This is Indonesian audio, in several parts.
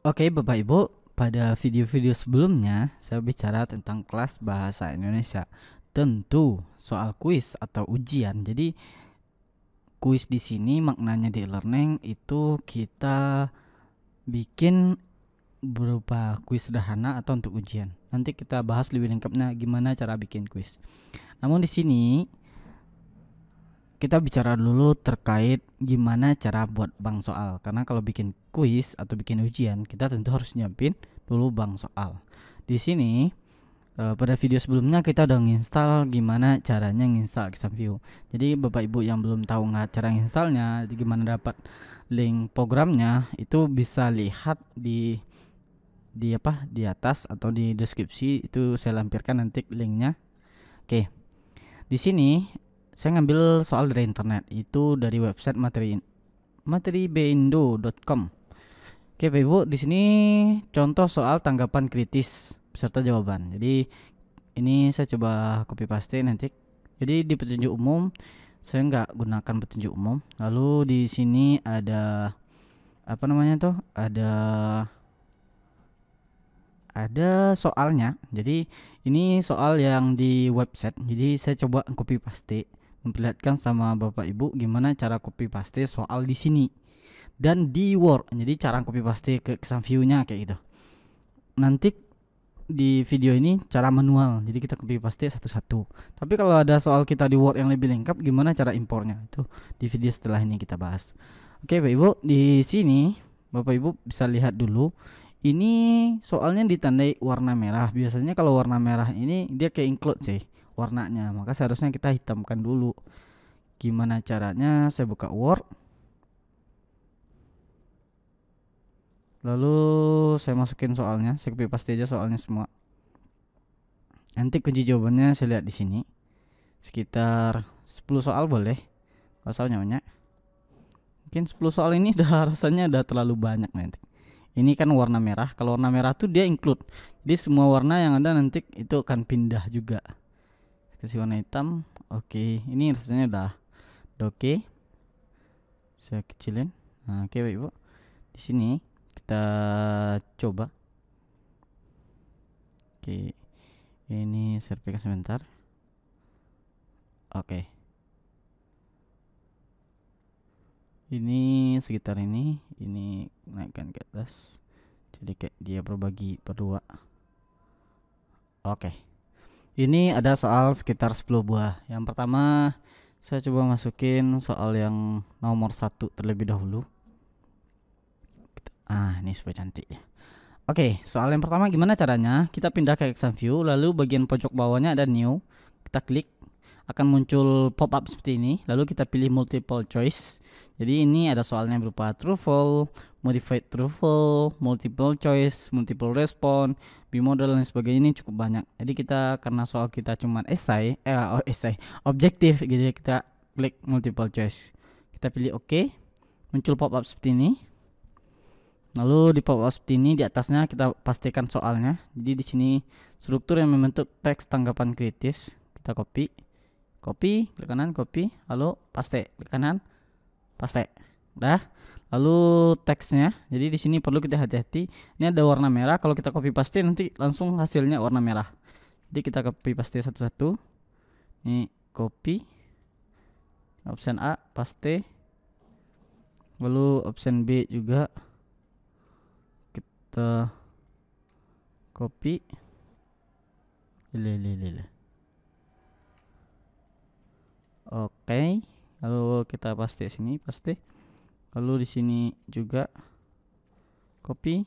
Oke, Bapak Ibu, pada video-video sebelumnya saya bicara tentang kelas bahasa Indonesia. Tentu soal kuis atau ujian. Jadi kuis di sini maknanya di e-learning itu kita bikin berupa kuis sederhana atau untuk ujian. Nanti kita bahas lebih lengkapnya gimana cara bikin kuis. Namun di sini kita bicara dulu terkait gimana cara buat bank soal. Karena kalau bikin kuis atau bikin ujian, kita tentu harus nyiapin dulu bank soal. Di sini pada video sebelumnya kita udah nginstal gimana caranya nginstal ExamView. Jadi Bapak Ibu yang belum tahu cara nginstalnya, gimana dapat link programnya, itu bisa lihat di atas atau di deskripsi, itu saya lampirkan nanti linknya. Oke. Di sini saya ngambil soal dari internet, itu dari website materibeindo.com. Oke, Bapak Ibu, di sini contoh soal tanggapan kritis beserta jawaban. Jadi ini saya coba copy paste nanti. Jadi di petunjuk umum saya nggak gunakan petunjuk umum. Lalu di sini ada ada soalnya. Jadi ini soal yang di website. Jadi saya coba copy paste, memperlihatkan sama Bapak Ibu gimana cara copy paste soal di sini dan di Word. Jadi cara copy paste ke ExamView-nya kayak gitu. Nanti di video ini cara manual, jadi kita copy paste satu-satu. Tapi kalau ada soal kita di Word yang lebih lengkap, gimana cara impornya, itu di video setelah ini kita bahas. Oke, Bapak Ibu, di sini Bapak Ibu bisa lihat dulu. Ini soalnya ditandai warna merah. Biasanya kalau warna merah ini dia kayak include sih warnanya, maka seharusnya kita hitamkan dulu. Gimana caranya? Saya buka Word, lalu saya masukin soalnya, saya copy paste aja soalnya semua. Nanti kunci jawabannya saya lihat di sini. Sekitar 10 soal boleh. Kalau soalnya banyak. Mungkin 10 soal ini udah rasanya udah terlalu banyak nanti. Ini kan warna merah. Kalau warna merah tuh dia include. Jadi semua warna yang ada nanti itu akan pindah juga. Kasih warna hitam. Oke, ini rasanya udah oke. Saya kecilin. Nah, oke, Bapak Ibu. Di sini kita coba. Oke, ini saya pikir sebentar. Oke, ini sekitar ini naikkan ke atas, jadi kayak dia berbagi berdua. Oke, ini ada soal sekitar 10 buah. Yang pertama saya coba masukin soal yang nomor 1 terlebih dahulu. Ini supaya cantik ya. Oke, soal yang pertama gimana caranya? Kita pindah ke ExamView, lalu bagian pojok bawahnya ada new. Kita klik, akan muncul pop-up seperti ini. Lalu kita pilih multiple choice. Jadi ini ada soalnya berupa true false, modified true false, multiple choice, multiple response, bimodal dan sebagainya. Ini cukup banyak. Jadi kita, karena soal kita cuma essay, objektif gitu ya, kita klik multiple choice. Kita pilih OK. Muncul pop-up seperti ini. Lalu di pop-up seperti ini, di atasnya kita pastikan soalnya. Jadi di sini struktur yang membentuk teks tanggapan kritis. Kita copy, klik kanan, copy, lalu paste, klik kanan, paste. Udah. Lalu teksnya. Jadi di sini perlu kita hati-hati. Ini ada warna merah. Kalau kita copy paste nanti langsung hasilnya warna merah. Jadi kita copy paste satu-satu. Ini copy. Option A, paste. Lalu option B juga kita copy. Oke, lalu kita paste sini, paste. Lalu di sini juga copy,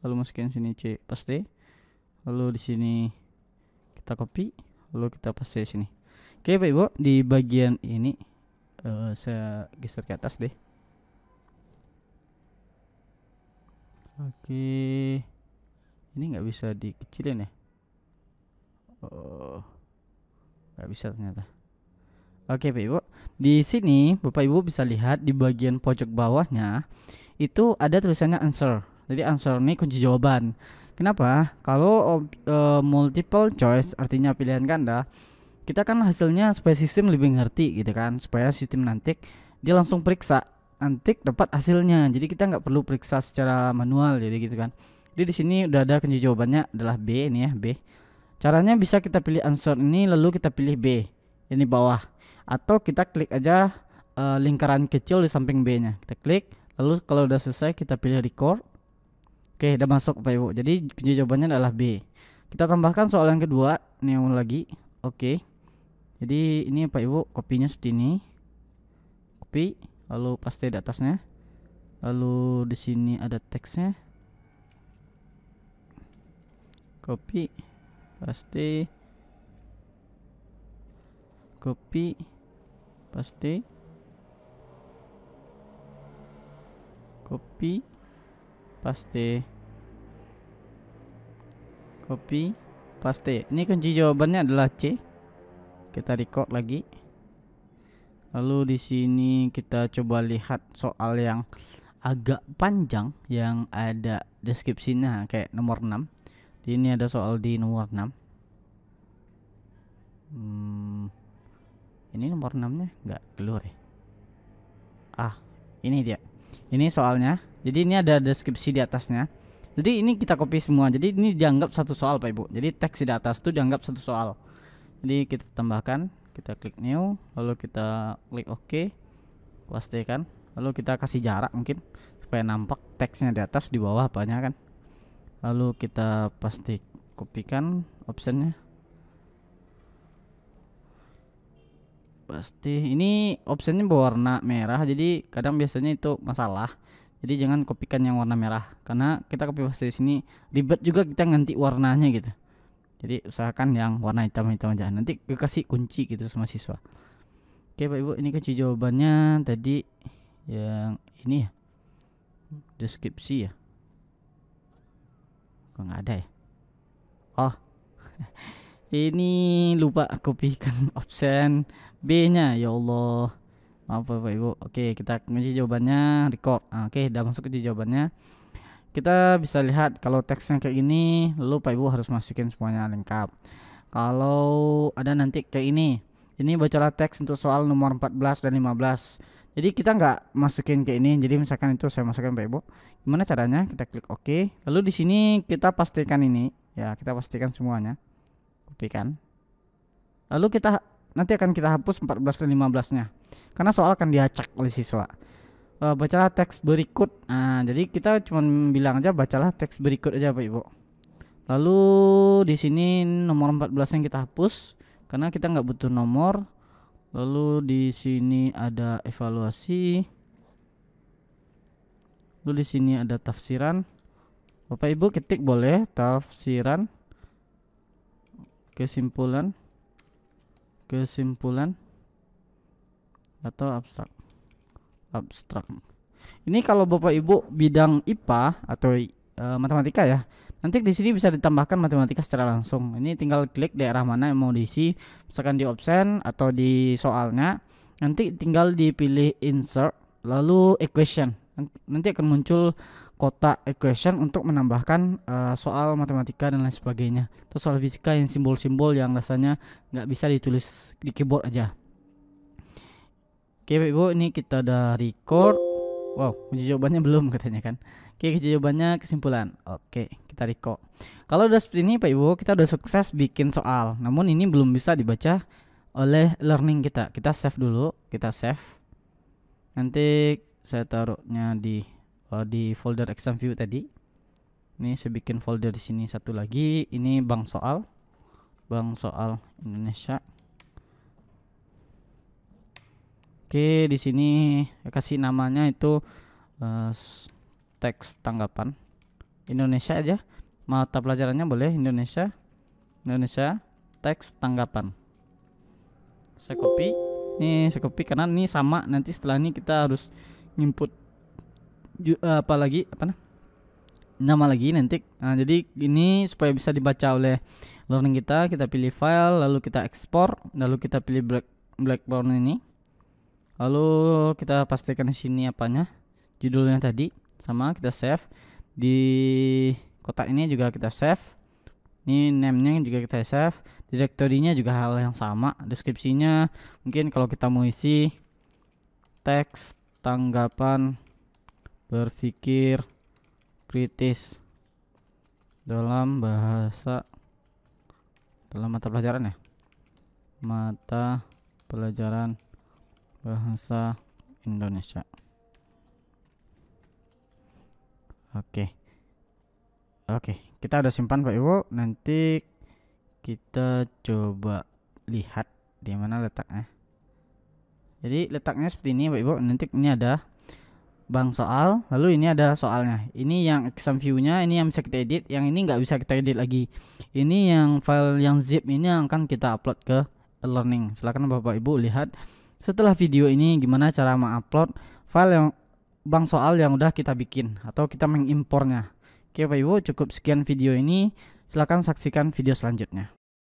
lalu masukin sini C, paste. Lalu di sini kita copy, lalu kita paste sini. Oke, Bapak Ibu, di bagian ini saya geser ke atas deh. Oke, ini nggak bisa dikecilin ya? Nggak bisa ternyata. Oke, Bapak Ibu, di sini Bapak Ibu bisa lihat di bagian pojok bawahnya itu ada tulisannya answer. Jadi answer ini kunci jawaban. Kenapa? Kalau multiple choice artinya pilihan ganda, kita kan hasilnya supaya sistem lebih ngerti gitu kan, supaya sistem nanti dia langsung periksa nanti dapat hasilnya. Jadi kita nggak perlu periksa secara manual, jadi gitu kan. Jadi di sini udah ada kunci jawabannya adalah B ini ya, B. Caranya bisa kita pilih answer ini lalu kita pilih B ini bawah, atau kita klik aja lingkaran kecil di samping B-nya. Kita klik, lalu kalau udah selesai kita pilih record. Oke, udah masuk Bapak Ibu. Jadi kunci jawabannya adalah B. Kita tambahkan soal yang kedua, neo lagi. Oke. Jadi ini Pak Ibu kopinya seperti ini. Copy, lalu paste di atasnya. Lalu di sini ada teksnya. Copy, paste. Copy, paste. Copy, paste. Copy, paste. Ini kunci jawabannya adalah C. Kita record lagi. Lalu di sini kita coba lihat soal yang agak panjang yang ada deskripsinya kayak nomor 6. Ini ada soal di nomor 6. Ini nomor 6-nya nggak keluar ya. Ini dia. Ini soalnya. Jadi ini ada deskripsi di atasnya. Jadi ini kita copy semua. Jadi ini dianggap satu soal Pak Ibu. Jadi teks di atas itu dianggap satu soal. Jadi kita tambahkan, kita klik new, lalu kita klik OK, pastikan, lalu kita kasih jarak mungkin supaya nampak teksnya di atas, di bawah apanya kan. Lalu kita pasti kopikan optionnya. Pasti ini optionnya berwarna merah, jadi kadang biasanya itu masalah. Jadi jangan kopikan yang warna merah, karena kita copy paste di sini ribet juga kita ganti warnanya gitu. Jadi usahakan yang warna hitam aja, nanti kasih kunci gitu sama siswa. Oke Pak Ibu, ini kunci jawabannya tadi yang ini ya, deskripsi ya. Kok nggak ada ya? Oh ini lupa kopikan option B-nya, ya Allah. Maaf Bapak Ibu. Oke, kita kunci jawabannya record. Oke, udah masuk kunci jawabannya. Kita bisa lihat kalau teksnya kayak gini, lalu Pak Ibu harus masukin semuanya lengkap. Kalau ada nanti kayak ini bacalah teks untuk soal nomor 14 dan 15. Jadi kita nggak masukin kayak ini. Jadi misalkan itu saya masukkan Pak Ibu. Gimana caranya? Kita klik OK. Lalu di sini kita pastikan ini, ya kita pastikan semuanya. Kopikan. Lalu kita nanti akan kita hapus 14 dan 15-nya. Karena soal akan diacak oleh siswa. Bacalah teks berikut. Jadi kita cuma bilang aja bacalah teks berikut aja Pak Ibu. Lalu di sini nomor 14 yang kita hapus karena kita nggak butuh nomor. Lalu di sini ada evaluasi. Lalu di sini ada tafsiran. Bapak Ibu ketik boleh tafsiran, kesimpulan atau abstrak. Ini kalau Bapak Ibu bidang IPA atau matematika ya, nanti di sini bisa ditambahkan matematika secara langsung. Ini tinggal klik daerah mana yang mau diisi, misalkan di option atau di soalnya. Nanti tinggal dipilih insert, lalu equation. Nanti akan muncul kotak equation untuk menambahkan soal matematika dan lain sebagainya. Atau soal fisika yang simbol-simbol yang rasanya nggak bisa ditulis di keyboard aja. Oke Bapak Ibu, ini kita udah record. Wow, kunci jawabannya belum katanya kan. Oke, kunci jawabannya kesimpulan. Oke, kita record. Kalau udah seperti ini Pak Ibu, kita udah sukses bikin soal. Namun ini belum bisa dibaca oleh learning kita. Kita save dulu, kita save. Nanti saya taruhnya di folder exam view tadi. Ini saya bikin folder di sini satu lagi. Ini bank soal Indonesia. Oke, di sini kasih namanya itu teks tanggapan Indonesia aja. Mata pelajarannya boleh Indonesia teks tanggapan. Saya copy. Nih saya copy karena ini sama. Nanti setelah ini kita harus input nama lagi nanti. Jadi ini supaya bisa dibaca oleh learning kita pilih file, lalu kita ekspor, lalu kita pilih background ini, lalu kita pastikan di sini apanya, judulnya tadi sama, kita save. Di kotak ini juga kita save. Ini name-nya juga kita save. Direktorinya juga hal yang sama. Deskripsinya mungkin kalau kita mau isi teks tanggapan berpikir kritis dalam mata pelajaran ya, mata pelajaran bahasa Indonesia. Oke, kita udah simpan Pak Ibu. Nanti kita coba lihat di mana letaknya. Jadi letaknya seperti ini Pak Ibu. Nanti ini ada bank soal, lalu ini ada soalnya. Ini yang exam view-nya, ini yang bisa kita edit, yang ini nggak bisa kita edit lagi. Ini yang file yang zip ini yang akan kita upload ke e-learning. Silakan Bapak Ibu lihat setelah video ini gimana cara mengupload file yang bank soal yang udah kita bikin atau kita mengimpornya. Oke Bapak Ibu, cukup sekian video ini. Silakan saksikan video selanjutnya.